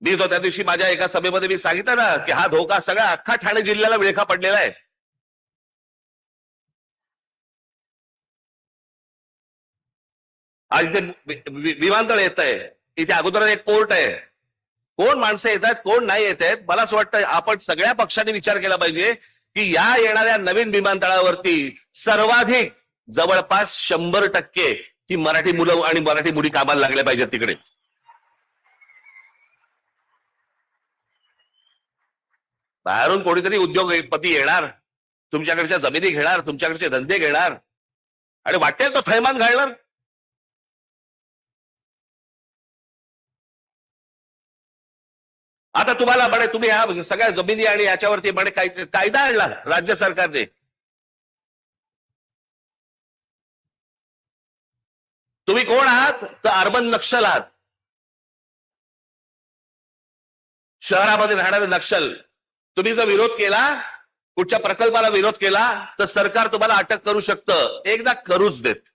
मी तो त्या दिवशी माझ्या एका सभेमध्ये मी सांगितलं ना की हा धोका सगळ्या अख्खा ठाणे जिल्ह्याला विळखा पडलेला आहे. आज इथे विमानतळ येत आहे, इथे अगोदर एक पोर्ट आहे. कोण माणसं येत आहेत, कोण नाही येत आहेत. मला असं वाटतं आपण सगळ्या पक्षांनी विचार केला पाहिजे की या येणाऱ्या नवीन विमानतळावरती सर्वाधिक जवळपास 100% ही मराठी मुलं आणि मराठी मुली कामाला लागल्या पाहिजेत तिकडे. बाहेरून कोणीतरी उद्योगपती येणार, तुमच्याकडच्या जमिनी घेणार, तुमच्याकडचे धंदे घेणार आणि वाटेल तो थैमान घालणार. आता तुम्हाला म्हणे तुम्ही ह्या सगळ्या जमिनी आणि याच्यावरती म्हणे कायदा आणला राज्य सरकारने. तुम्ही कोण आहात? तर अर्बन नक्षल आहात, शहरामध्ये राहणारे नक्षल. तुम्ही जर विरोध केला, कुठच्या प्रकल्पाला विरोध केला तर सरकार तुम्हाला अटक करू शकतं. एकदा करूच देत.